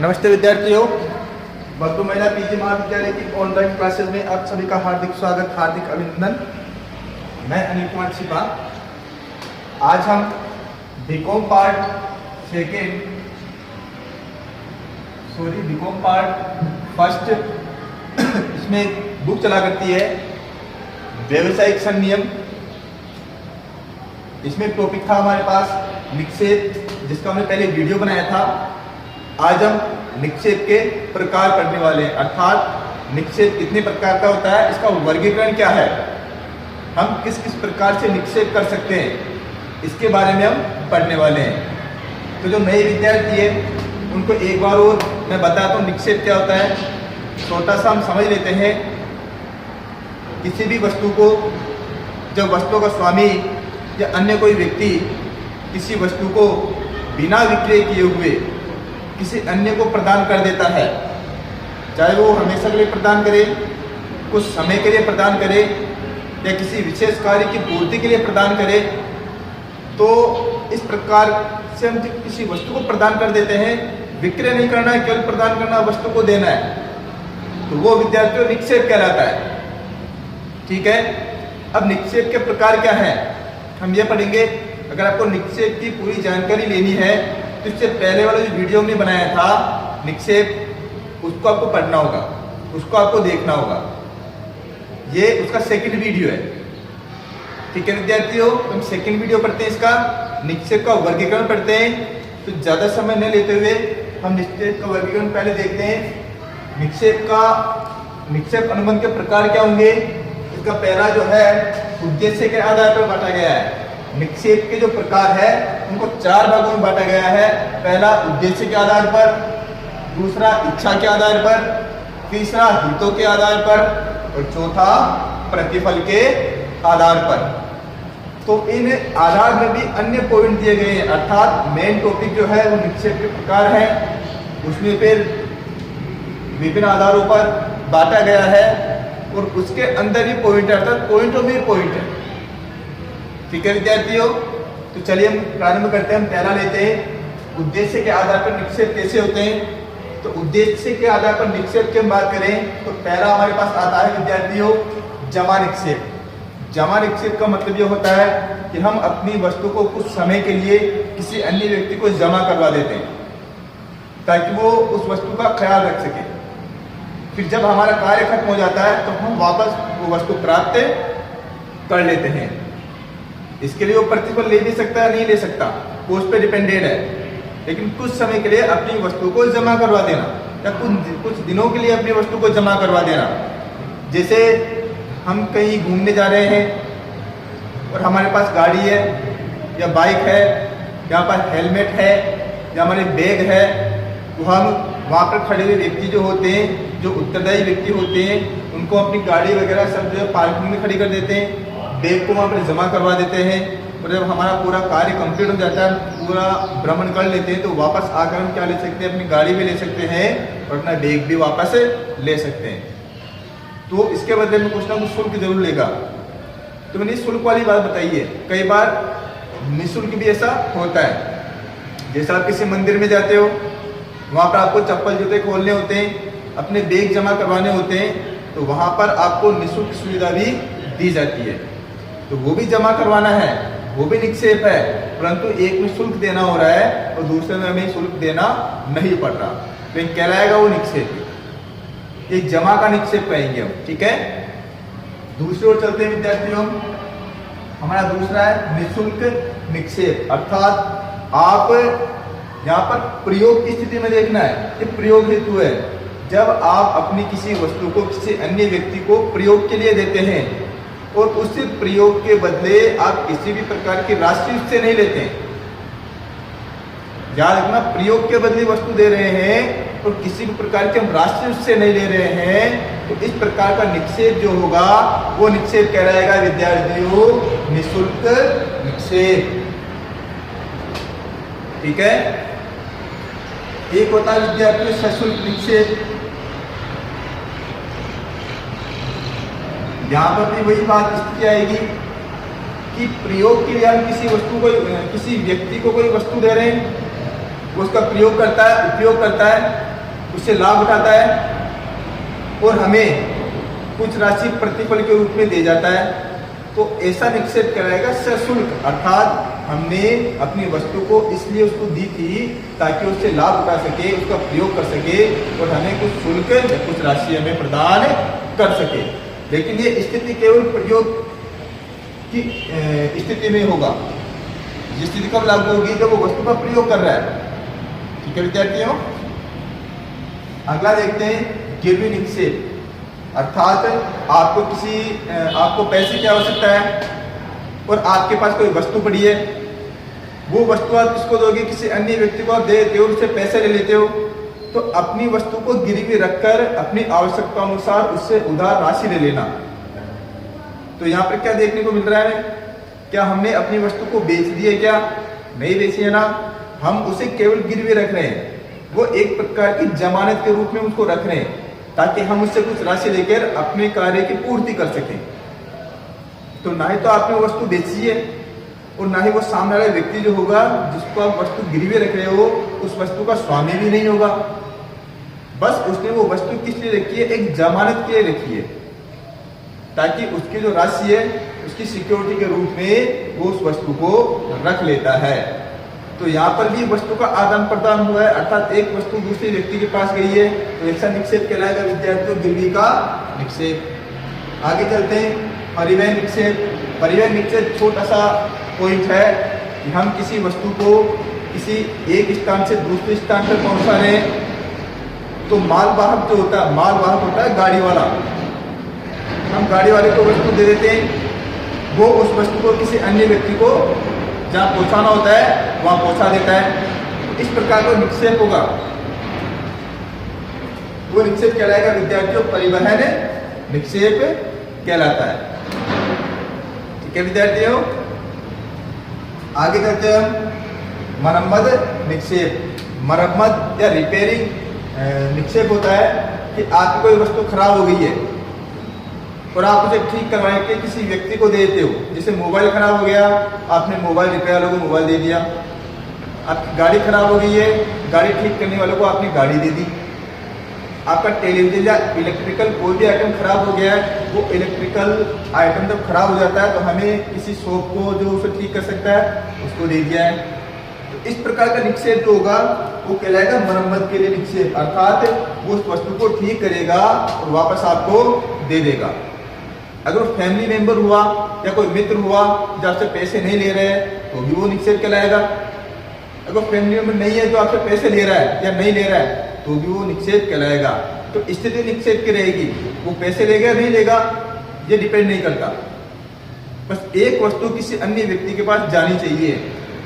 नमस्ते विद्यार्थियों, बद्दू महिला पीजी महाविद्यालय की ऑनलाइन क्लासेस में आप सभी का हार्दिक स्वागत, हार्दिक अभिनंदन। मैं अनिल कुमार सिपा। आज हम बीकॉम पार्ट फर्स्ट इसमें बुक चला करती है व्यावसायिक संनियम। इसमें टॉपिक था हमारे पास निक्षेप, जिसका हमने पहले वीडियो बनाया था। आज हम निक्षेप के प्रकार पढ़ने वाले हैं, अर्थात निक्षेप कितने प्रकार का होता है, इसका वर्गीकरण क्या है, हम किस किस प्रकार से निक्षेप कर सकते हैं, इसके बारे में हम पढ़ने वाले हैं। तो जो नए विद्यार्थी है उनको एक बार और मैं बताता हूँ निक्षेप क्या होता है। छोटा सा हम समझ लेते हैं। किसी भी वस्तु को, जब वस्तु का स्वामी या अन्य कोई व्यक्ति किसी वस्तु को बिना विक्रय किए हुए किसी अन्य को प्रदान कर देता है, चाहे वो हमेशा के लिए प्रदान करे, कुछ समय के लिए प्रदान करे या किसी विशेष कार्य की पूर्ति के लिए प्रदान करे, तो इस प्रकार से हम जब किसी वस्तु को प्रदान कर देते हैं, विक्रय नहीं करना है, केवल प्रदान करना, वस्तु को देना है, तो वो विद्यार्थियों निक्षेप कहलाता है। ठीक है। अब निक्षेप के प्रकार क्या है हम ये पढ़ेंगे। अगर आपको निक्षेप की पूरी जानकारी लेनी है तो इससे पहले वाला जो वीडियो हमने बनाया था निक्षेप, उसको आपको पढ़ना होगा, उसको आपको देखना होगा। ये उसका सेकंड वीडियो है। ठीक है विद्यार्थियों, हम सेकंड वीडियो पढ़ते हैं, इसका निक्षेप का वर्गीकरण पढ़ते हैं। तो ज़्यादा समय न लेते हुए हम निक्षेप का वर्गीकरण पहले देखते हैं। निक्षेप अनुबंध के प्रकार क्या होंगे। इसका पहला जो है उद्देश्य के आधार पर बांटा गया है। निक्षेप के जो प्रकार है उनको 4 भागों में बांटा गया है। पहला उद्देश्य के आधार पर, दूसरा इच्छा के आधार पर, तीसरा हितों के आधार पर और चौथा प्रतिफल के आधार पर। तो इन आधार में भी अन्य पॉइंट दिए गए हैं, अर्थात मेन टॉपिक जो है वो निक्षेप के प्रकार है, उसमें फिर विभिन्न आधारों पर बांटा गया है और उसके अंदर ही पॉइंट है, अर्थात पॉइंटों में पॉइंट है। ठीक है विद्यार्थियों, तो चलिए हम प्रारंभ करते हैं। हम पहला लेते हैं उद्देश्य के आधार पर निक्षेप कैसे होते हैं। तो उद्देश्य के आधार पर निक्षेप की हम बात करें तो पहला हमारे पास आता है विद्यार्थियों जमा निक्षेप। जमा निक्षेप का मतलब ये होता है कि हम अपनी वस्तु को कुछ समय के लिए किसी अन्य व्यक्ति को जमा करवा देते हैं ताकि वो उस वस्तु का ख्याल रख सके। फिर जब हमारा कार्य खत्म हो जाता है तो हम वापस वो वस्तु प्राप्त कर लेते हैं। इसके लिए वो प्रतिफल ले भी सकता है, नहीं ले सकता, वो उस पर डिपेंडेड है। लेकिन कुछ समय के लिए अपनी वस्तु को जमा करवा देना या कुछ दिनों के लिए अपनी वस्तु को जमा करवा देना। जैसे हम कहीं घूमने जा रहे हैं और हमारे पास गाड़ी है या बाइक है, यहाँ पर हेलमेट है या हमारे बैग है, तो हम वहाँ पर खड़े हुए व्यक्ति जो होते हैं, जो उत्तरदायी व्यक्ति होते हैं, उनको अपनी गाड़ी वगैरह सब जो है पार्किंग में खड़ी कर देते हैं, बैग को वहाँ पर जमा करवा देते हैं और जब हमारा पूरा कार्य कंप्लीट हो जाता है, पूरा भ्रमण कर लेते हैं, तो वापस आकर हम क्या ले सकते हैं, अपनी गाड़ी भी ले सकते हैं और अपना बैग भी वापस ले सकते हैं। तो इसके बदले में कुछ ना कुछ शुल्क जरूर लेगा। तो मैंने शुल्क वाली बात बताई है। कई बार निःशुल्क भी ऐसा होता है। जैसे आप किसी मंदिर में जाते हो, वहाँ पर आपको चप्पल जूते खोलने होते हैं, अपने बैग जमा करवाने होते हैं, तो वहाँ पर आपको निःशुल्क सुविधा भी दी जाती है। तो वो भी जमा करवाना है, वो भी निक्षेप है, परंतु एक में शुल्क देना हो रहा है और दूसरे में हमें शुल्क देना नहीं पड़ रहा, तो कहलाएगा वो निक्षेप। एक जमा का निक्षेप कहेंगे हम। ठीक है। दूसरी ओर चलते हैं विद्यार्थियों। हमारा दूसरा है निःशुल्क निक्षेप, अर्थात आप यहाँ पर प्रयोग की स्थिति में देखना है, ये प्रयोग हेतु है। जब आप अपनी किसी वस्तु को किसी अन्य व्यक्ति को प्रयोग के लिए देते हैं और उस प्रयोग के बदले आप किसी भी प्रकार की राशि उससे नहीं लेते हैं। याद रखना, प्रयोग के बदले वस्तु दे रहे हैं और किसी भी प्रकार की हम राशि उससे नहीं ले रहे हैं, तो इस प्रकार का निक्षेप जो होगा वो निक्षेप कहलाएगा विद्यार्थियों निःशुल्क निक्षेप। ठीक है। एक होता है विद्यार्थियों सशुल्क निक्षेप। यहाँ पर भी वही बात स्थिति आएगी कि प्रयोग के लिए हम किसी वस्तु को, किसी व्यक्ति को कोई वस्तु दे रहे हैं, वो उसका प्रयोग करता है, उपयोग करता है, उससे लाभ उठाता है और हमें कुछ राशि प्रतिफल के रूप में दे जाता है, तो ऐसा निक्षेप कहलाएगा सशुल्क, अर्थात हमने अपनी वस्तु को इसलिए उसको दी थी ताकि उससे लाभ उठा सके, उसका प्रयोग कर सके और हमें कुछ शुल्क या कुछ राशि हमें प्रदान कर सके। लेकिन ये स्थिति केवल प्रयोग की स्थिति में होगा। ये स्थिति कब लागू होगी? जब वो वस्तु का प्रयोग कर रहा है। ठीक है विद्यार्थियों, अगला देखते हैं गिरवी निक्षेप, अर्थात आपको पैसे की आवश्यकता है और आपके पास कोई वस्तु पड़ी है, वो वस्तु आप किसको दोगे? किसी अन्य व्यक्ति को आप दे देते हो, उससे पैसे ले लेते हो, तो अपनी वस्तु को गिरवी रखकर अपनी आवश्यकता अनुसार उससे उधार राशि ले लेना। तो यहाँ पर क्या देखने को मिल रहा है? क्या हमने अपनी वस्तु को बेच दी है? क्या नहीं बेची है ना, हम उसे केवल गिरवी रख रहे हैं, वो एक प्रकार की जमानत के रूप में उसको रख रहे हैं ताकि हम उससे कुछ राशि लेकर अपने कार्य की पूर्ति कर सकें। तो ना ही तो आपने वस्तु बेची है और ना ही वो सामने वाला व्यक्ति जो होगा जिसको आप वस्तु गिरवी रख रहे हो उस वस्तु का स्वामी भी नहीं होगा। बस उसने वो वस्तु किस लिए रखी है? एक जमानत के लिए रखी है ताकि उसकी जो राशि है उसकी सिक्योरिटी के रूप में वो उस वस्तु को रख लेता है। तो यहाँ पर भी वस्तु का आदान प्रदान हुआ है, अर्थात एक वस्तु दूसरे व्यक्ति के पास गई है, तो ऐसा निक्षेप कहलाएगा विद्यार्थियों गिरवी का निक्षेप। आगे चलते हैं परिवहन निक्षेप। परिवहन निक्षेप छोटा सा पॉइंट है कि हम किसी वस्तु को किसी एक स्थान से दूसरे स्थान पर पहुंचा रहे हैं, तो मालवाहक जो होता है, मालवाहक होता है गाड़ी वाला, हम गाड़ी वाले को वस्तु दे देते हैं, वो उस वस्तु को किसी अन्य व्यक्ति को जहाँ पहुंचाना होता है वहां पहुंचा देता है। इस प्रकार का निक्षेप होगा, वो निक्षेप कहलाएगा विद्यार्थियों परिवहन निक्षेप कहलाता है। ठीक है विद्यार्थियों, आगे चलते हैं हम मरम्मत निक्षेप। मरम्मत या रिपेयरिंग निक्षेप होता है कि आपकी कोई वस्तु खराब हो गई है और आप उसे ठीक करवाने के किसी व्यक्ति को देते हो। जैसे मोबाइल खराब हो गया, आपने मोबाइल रिपेयर वालों को मोबाइल दे दिया। आपकी गाड़ी खराब हो गई है, गाड़ी ठीक करने वालों को आपने गाड़ी दे दी। आपका टेलीविजन या इलेक्ट्रिकल कोई भी आइटम खराब हो गया है, वो इलेक्ट्रिकल आइटम जब खराब हो जाता है तो हमें किसी शॉप को जो उसे ठीक कर सकता है उसको दे दिया है। तो इस प्रकार का निक्षेप जो होगा वो कहलाएगा मरम्मत के लिए निक्षेप, अर्थात वो उस वस्तु को ठीक करेगा और वापस आपको दे देगा। अगर वो फैमिली मेंबर हुआ या कोई मित्र हुआ जो आपसे पैसे नहीं ले रहे हैं तो भी वो निक्षेप कहलाएगा। अगर फैमिली मेंबर नहीं है जो आपसे पैसे ले रहा है या नहीं ले रहा है तो भी वो निक्षेप कहलाएगा। तो स्थिति निक्षेप की रहेगी, वो पैसे लेगा नहीं लेगा ये डिपेंड नहीं करता, बस एक वस्तु किसी अन्य व्यक्ति के पास जानी चाहिए,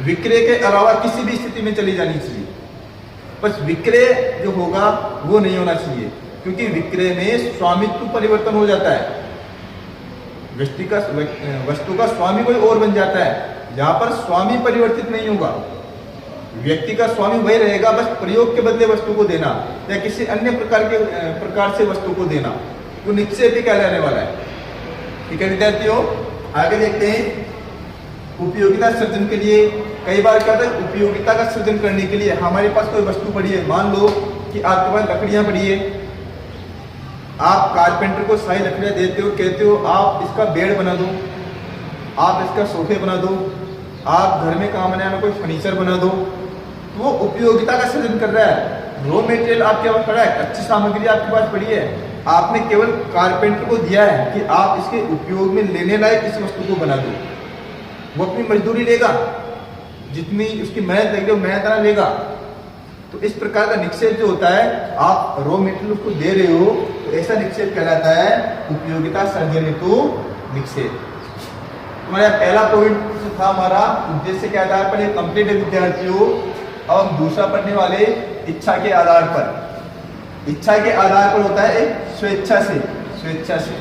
विक्रय के अलावा किसी भी स्थिति में चली जानी चाहिए। बस विक्रय जो होगा वो नहीं होना चाहिए, क्योंकि विक्रय में स्वामित्व परिवर्तन हो जाता है, वस्तु का स्वामी कोई और बन जाता है। यहाँ पर स्वामी परिवर्तित नहीं होगा, व्यक्ति का स्वामी वही रहेगा, बस प्रयोग के बदले वस्तु को देना या किसी अन्य प्रकार से वस्तु को देना, तो निक्षेप ही कहलाने वाला है। ठीक है विद्यार्थियों, आगे देखते हैं उपयोगिता सृजन के लिए। कई बार क्या होता है, उपयोगिता का सृजन करने के लिए हमारे पास कोई वस्तु पड़ी है, मान लो कि आपके पास लकड़ियां पड़ी है, आप कारपेंटर को सारी लकड़ियां देते हो, कहते हो आप इसका बेड बना दो, आप इसका सोफे बना दो, आप घर में काम बनाने कोई फर्नीचर बना दो, तो वो उपयोगिता का सृजन कर रहा है। रॉ मटेरियल आपके पास पड़ा है, कच्ची सामग्री आपके पास पड़ी है, आपने केवल कारपेंटर को दिया है कि आप इसके उपयोग में लेने लायक इस वस्तु को बना दो। वो अपनी मजदूरी लेगा, जितनी उसकी मेहनत लगेगी वो मेहनत लेगा। तो इस प्रकार का निक्षेप जो होता है, आप रॉ मटेरियल उसको दे रहे हो, तो ऐसा निक्षेप कहलाता है उपयोगिता सृजन हेतु निक्षेप। हमारा पहला पॉइंट था हमारा उद्देश्य के आधार पर एक कंप्लीट है विद्यार्थियों। अब हम दूसरा पढ़ने वाले इच्छा के आधार पर। इच्छा के आधार पर होता है एक स्वेच्छा से।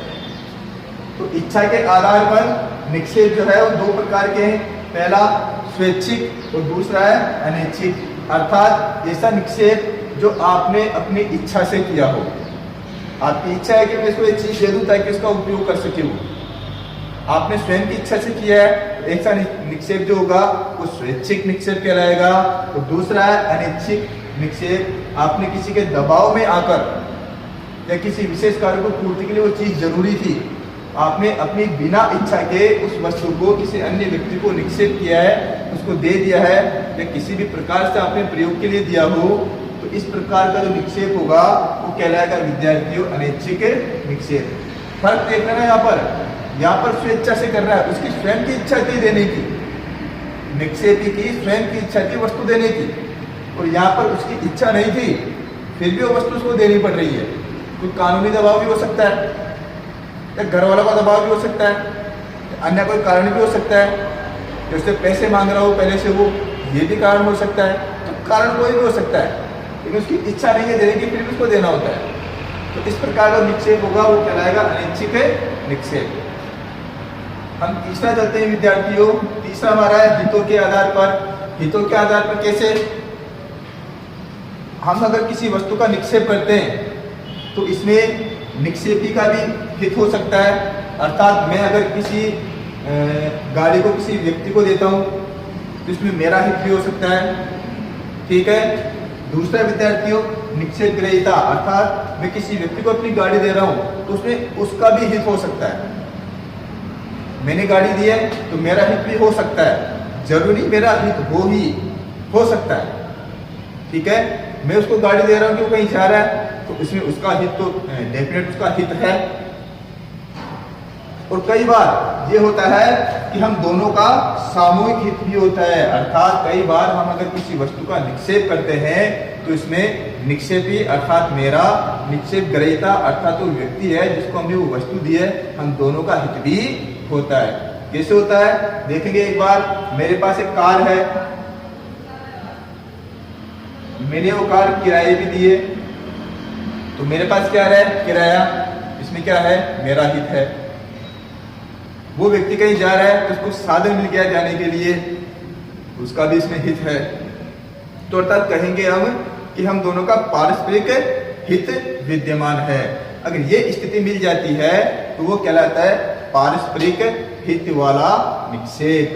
तो इच्छा के आधार पर निक्षेप जो है वो दो प्रकार के हैं, पहला स्वैच्छिक और दूसरा है अनैच्छिक, अर्थात ऐसा निक्षेप जो आपने अपनी इच्छा से किया हो। आपकी इच्छा है कि मैं इसको एक चीज दे दूं ताकि इसका उपयोग कर सके, आपने स्वयं की इच्छा से किया है, तो ऐसा निक्षेप जो होगा वो स्वैच्छिक निक्षेप कहलाएगा। और दूसरा है अनैच्छिक निक्षेप आपने किसी के दबाव में आकर या किसी विशेष कार्य को पूर्ति के लिए वो चीज जरूरी थी, आपने अपनी बिना इच्छा के उस वस्तु को किसी अन्य व्यक्ति को निक्षेप किया है, उसको दे दिया है, या किसी भी प्रकार से आपने प्रयोग के लिए दिया हो, तो इस प्रकार का जो निक्षेप होगा वो कहलाएगा विद्यार्थियों अनैच्छिक निक्षेप। फर्क देख रहे हैं यहाँ पर स्वेच्छा से कर रहा है, उसकी स्वयं की इच्छा थी देने की, निक्षेपी की स्वयं की इच्छा थी वस्तु देने की, और यहाँ पर उसकी इच्छा नहीं थी फिर भी वो वस्तु उसको देनी पड़ रही है। कोई कानूनी दबाव भी हो सकता है, या घर वालों का दबाव भी हो सकता है, अन्य कोई कारण भी हो सकता है कि उससे पैसे मांग रहा हो पहले से वो, ये भी कारण हो सकता है। तो कारण कोई भी हो सकता है, लेकिन उसकी इच्छा नहीं है देने की, फिर भी उसको देना होता है। तो इस प्रकार का निक्षेप होगा वो कहलाएगा अनैच्छिक निक्षेप। हम तीसरा चलते हैं विद्यार्थियों। तीसरा हमारा है हितों के आधार पर। हितों के आधार पर कैसे? हम अगर किसी वस्तु का निक्षेप करते हैं तो इसमें निक्षेपी का भी हित हो सकता है, अर्थात मैं अगर किसी गाड़ी को किसी व्यक्ति को देता हूँ तो इसमें मेरा हित भी हो सकता है, ठीक है। दूसरा विद्यार्थियों निक्षेप ग्रहीता, अर्थात मैं किसी व्यक्ति को अपनी गाड़ी दे रहा हूँ तो उसमें उसका भी हित हो सकता है। मैंने गाड़ी दी है तो मेरा हित भी हो सकता है, जरूरी मेरा हित हो सकता है, ठीक है। मैं उसको गाड़ी दे रहा हूँ कि वो कहीं जा रहा है तो इसमें उसका हित तो डेफिनेट उसका हित है। और कई बार ये होता है कि हम दोनों का सामूहिक हित भी होता है, अर्थात कई बार हम अगर किसी वस्तु का निक्षेप करते हैं तो इसमें निक्षेपी अर्थात मेरा, निक्षेप ग्रहीता अर्थात वो व्यक्ति है जिसको हमने वो वस्तु दी है, हम दोनों का हित भी होता है। कैसे होता है देखेंगे एक बार। मेरे पास एक कार है, मैंने वो कार किराए भी दी है, तो मेरे पास क्या है किराया, इसमें क्या है मेरा हित है। वो व्यक्ति कहीं जा रहा है तो उसको साधन मिल गया जाने के लिए, उसका भी इसमें हित है। तो अर्थात कहेंगे हम कि हम दोनों का पारस्परिक हित विद्यमान है। अगर ये स्थिति मिल जाती है तो वो कहलाता है पारस्परिक हित वाला निक्षेप।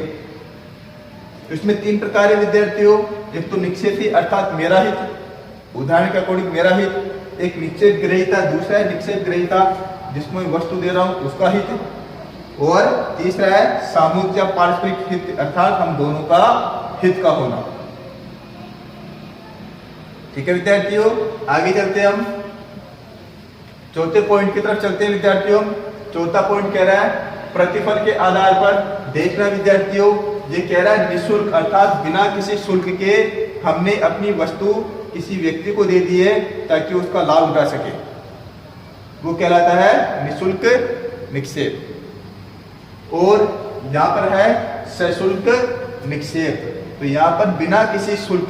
तो इसमें तीन प्रकार है विद्यार्थियों। एक तो निक्षेपी अर्थात मेरा हित, उदाहरण के अकॉर्डिंग मेरा हित। एक निक्षेप ग्रहीता, दूसरा है निक्षेप ग्रहीता जिसको मैं वस्तु दे रहा हूं उसका हित, और तीसरा है सामूहिक या पारस्परिक हित अर्थात हम दोनों का हित का होना। ठीक है विद्यार्थियों, आगे चलते हैं हम चौथे पॉइंट की तरफ चलते हैं विद्यार्थियों। चौथा पॉइंट कह रहा है प्रतिफल के आधार पर। देखना विद्यार्थियों, ये कह रहा है निःशुल्क अर्थात बिना किसी शुल्क के हमने अपनी वस्तु किसी व्यक्ति को दे दी है ताकि उसका लाभ उठा सके, वो कहलाता है निःशुल्क निक्षेप। और यहाँ पर है सशुल्क निक्षेप, तो यहाँ पर बिना किसी शुल्क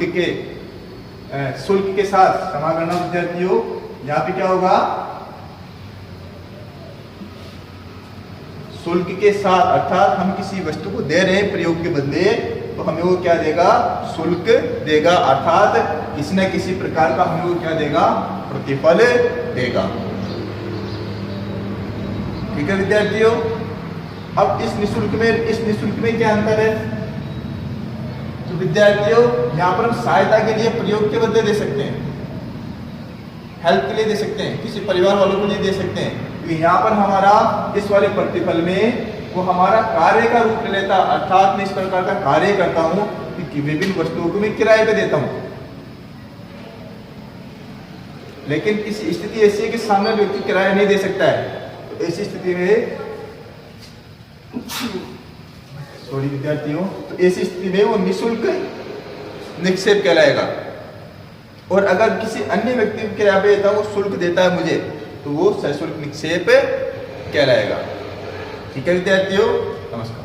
के साथ क्षमा करना विद्यार्थियों, यहाँ पे क्या होगा शुल्क के साथ, अर्थात हम किसी वस्तु को दे रहे हैं प्रयोग के बदले तो हमें वो क्या देगा शुल्क देगा, अर्थात किसी न किसी प्रकार का हमें वो क्या देगा प्रतिफल देगा। ठीक है विद्यार्थियों, अब इस निःशुल्क में क्या अंतर है? तो विद्यार्थियों यहाँ पर हम सहायता के लिए प्रयोग के बदले दे सकते हैं, हेल्प के लिए दे सकते हैं, किसी परिवार वालों को लिए दे सकते हैं। तो यहाँ पर हमारा इस वाले प्रतिफल में वो हमारा कार्य का रूप ले लेता, अर्थात मैं इस प्रकार का कार्य करता हूँ कि विभिन्न वस्तुओं को मैं किराए पे देता हूँ। लेकिन किसी स्थिति ऐसी है कि सामने व्यक्ति किराया नहीं दे सकता है, तो ऐसी स्थिति में सॉरी विद्यार्थियों, तो ऐसी स्थिति में वो निःशुल्क निक्षेप कहलाएगा। और अगर किसी अन्य व्यक्ति को किराया पे देता है, वो शुल्क देता है मुझे, तो वो सशुल्क निक्षेप कहलाएगा। ठीक है विद्यार्थियों, नमस्कार।